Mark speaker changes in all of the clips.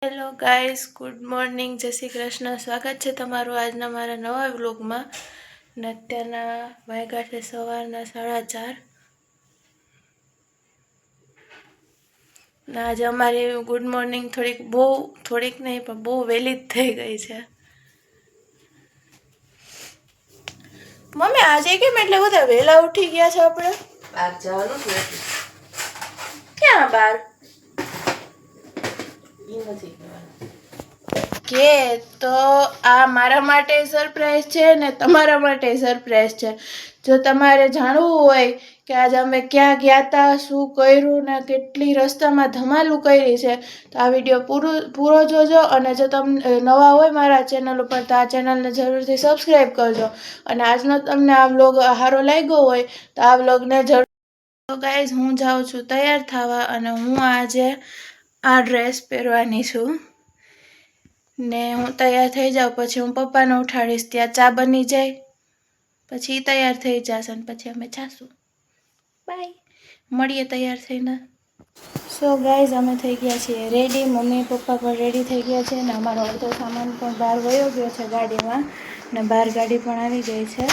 Speaker 1: Hello guys, good morning, જય શ્રી કૃષ્ણ. સ્વાગત છે તમારું આજના મારા નવા વ્લોગમાં. ને અત્યારના વાગ્યા છે સવારના 4:30. ને આજે અમારી ગુડ મોર્નિંગ થોડીક નહીં પણ બહુ વહેલી જ થઈ ગઈ છે. મમ્મી આજે કેમ એટલે બધા વહેલા ઉઠી ગયા છે? આપણે
Speaker 2: બહાર જવાનું જ નથી.
Speaker 1: ક્યાં બહાર? કે તો આ મારા માટે સરપ્રાઈઝ છે ને તમારા માટે સરપ્રાઈઝ છે. જો તમારે જાણવું હોય કે આજે અમે ક્યાં ગયા હતા, શું કર્યું ને કેટલી રસ્તામાં ધમાલું કરી છે, તો આ વિડીયો પૂરો જોજો. અને જો તમે નવા હોય મારા ચેનલ ઉપર તો આ ચેનલને જરૂરથી સબસ્ક્રાઈબ કરજો. અને આજનો તમને આ વ્લોગ સારો લાગ્યો હોય તો આ વ્લોગને જરૂર. તો ગાઈઝ, હું જાઉં છું તૈયાર થવા અને હું આજે આ ડ્રેસ પહેરવાની છું. ને હું તૈયાર થઈ જાઉં પછી હું પપ્પાને ઉઠાડીશ, ત્યાં ચા બની જાય પછી તૈયાર થઈ જશે અને પછી અમે જાશું. બાય, મળીએ તૈયાર થઈને. સો ગાઈઝ, અમે થઈ ગયા છીએ રેડી. મમ્મી પપ્પા પણ રેડી થઈ ગયા છે ને અમારો અડધો સામાન પણ બહાર વયો ગયો છે ગાડીમાં. ને બહાર ગાડી પણ આવી ગઈ છે.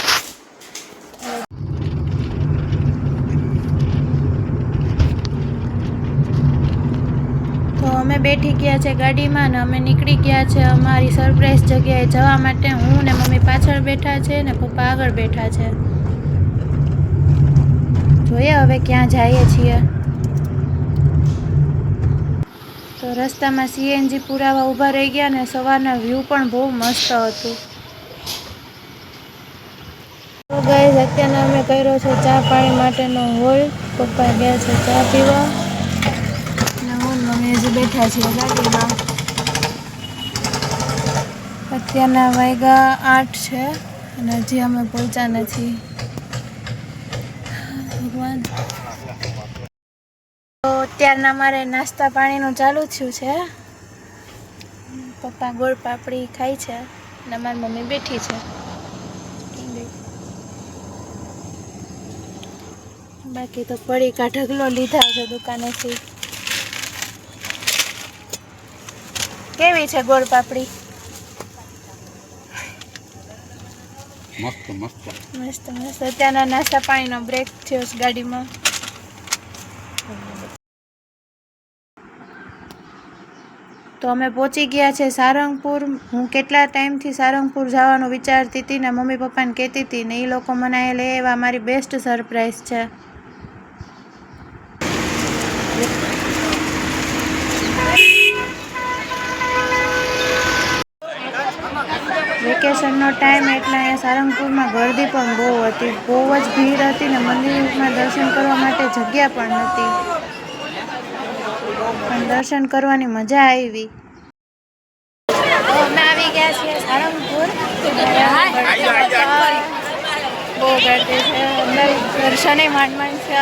Speaker 1: તો અમે બેઠી ગયા છે ગાડીમાં અને અમે નીકળી ગયા છે અમારી સરપ્રાઈઝ જગ્યાએ જવા માટે. હું ને મમ્મી પાછળ બેઠા છે ને પપ્પા આગળ બેઠા છે. જોઈએ હવે ક્યાં જઈએ છીએ. તો રસ્તામાં સીએનજી પુરાવા ઊભા રહી ગયા ને સવારના વ્યૂ પણ બહુ મસ્ત હતું. તો ગાઈઝ, અત્યારના અમે કર્યો છે ચા પાણી માટેનો હોલ્ડ. પપ્પા ગયા છે ચા પીવા ને હું મમ્મી હજી બેઠા છીએ ગાડીમાં. અત્યારના વાગ્યા 8 છે અને હજી અમે પહોંચ્યા નથી. ભગવાન. તો અત્યારના મારે નાસ્તા પાણીનું ચાલુ થયું છે. પપ્પા ગોળ પાપડી ખાય છે અને મારી મમ્મી બેઠી છે. બાકી તો પડીકા ઢગલો લીધા છે દુકાનેથી. કેવી છે ગોળ પાપડી?
Speaker 2: મસ્ત મસ્ત
Speaker 1: મસ્ત મસ્ત. અત્યારના નાસ્તા પાણીનો બ્રેક થયો છે ગાડીમાં. તો અમે પહોંચી ગયા છે સારંગપુર. હું કેટલા ટાઈમથી સારંગપુર જવાનું વિચારતી હતી ને મમ્મી પપ્પાને કહેતી હતી ને એ લોકો મને અહીંયા લઈ આવ્યા. મારી બેસ્ટ સરપ્રાઈઝ છે. વેકેશનનો ટાઈમ એટલે અહીંયા સારંગપુરમાં ગરદી પણ બહુ હતી. બહુ જ ભીડ હતી ને મંદિરમાં દર્શન કરવા માટે જગ્યા પણ નથી. પણ દર્શન કરવાની મજા આવી. અમે આવી ગયા છીએ સારંગપુર. બહુ ગરદી છે અંદર. દર્શને માંડ છે.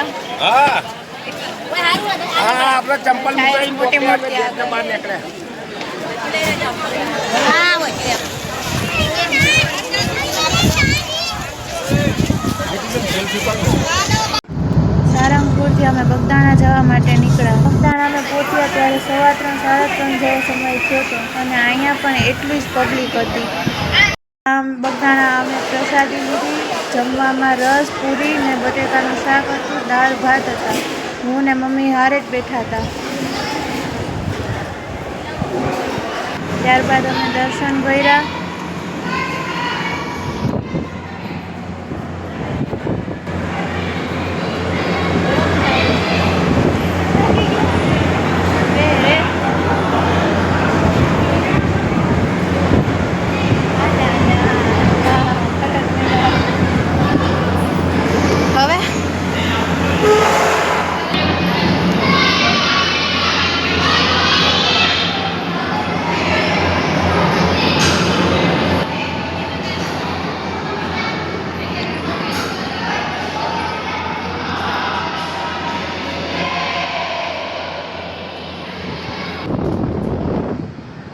Speaker 1: મોટી મોટી સારંગપુરથી અમે બગદાણા જવા માટે નીકળ્યા. બગદાણા અમે પહોંચ્યા ત્યારે 3:15 જેવો સમય થયો હતો અને અહીંયા પણ એટલી જ પબ્લિક હતી. આમ બગદાણા અમે પ્રસાદી લીધી. જમવામાં રસ, પૂરી ને બટેકાનું શાક હતું, દાળ ભાત હતા. હું ને મમ્મી હારે જ બેઠા હતા. ત્યારબાદ અમે દર્શન કર્યા.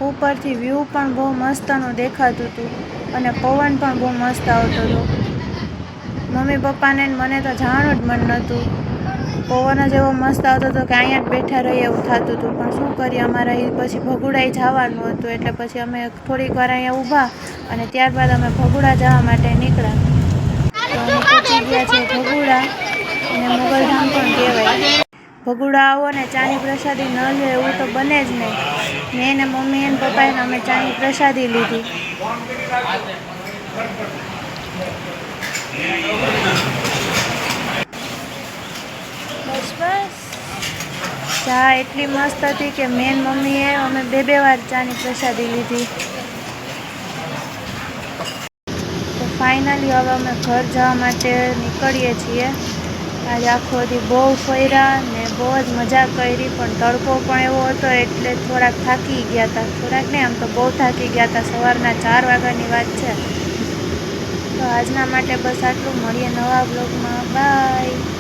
Speaker 1: ઉપરથી વ્યૂ પણ બહુ મસ્તનું દેખાતું હતું અને પવન પણ બહુ મસ્ત આવતો હતો. મમ્મી પપ્પાને મને તો જવાનું જ મન નહોતું. પવન જ એવો મસ્ત આવતો હતો કે અહીંયા જ બેઠા રહીએ એવું થતું હતું, પણ શું કરીએ, અમારા પછી ભગુડાઈ જવાનું હતું, એટલે પછી અમે થોડીક વાર અહીંયા ઊભા અને ત્યારબાદ અમે ભગુડા જવા માટે નીકળ્યા. તો અમે પહોંચી ગયા છે ભગુડા, અને મોગલધામ પણ કહેવાય. ભગુડા આવો ને ચાની પ્રસાદી ન લે એવું તો બને જ નહીં. મેં ને મમ્મી અને પપ્પાએ અમે ચાની પ્રસાદી લીધી. બસ બસ, ચા એટલી મસ્ત હતી કે મેન મમ્મીએ અમે બે વાર ચાની પ્રસાદી લીધી. તો ફાઇનલી હવે અમે ઘર જવા માટે નીકળીએ છીએ. આજે આખો દી બહુ ફર્યા ને બહુ જ મજા કરી, પણ તડકો પણ એવો હતો એટલે થોડાક થાકી ગયા હતા. થોડાક નહીં, આમ તો બહુ થાકી ગયા હતા. સવારના 4 વાગ્યાની વાત છે. તો આજના માટે બસ આટલું. મળીએ નવા બ્લોગમાં. બાય.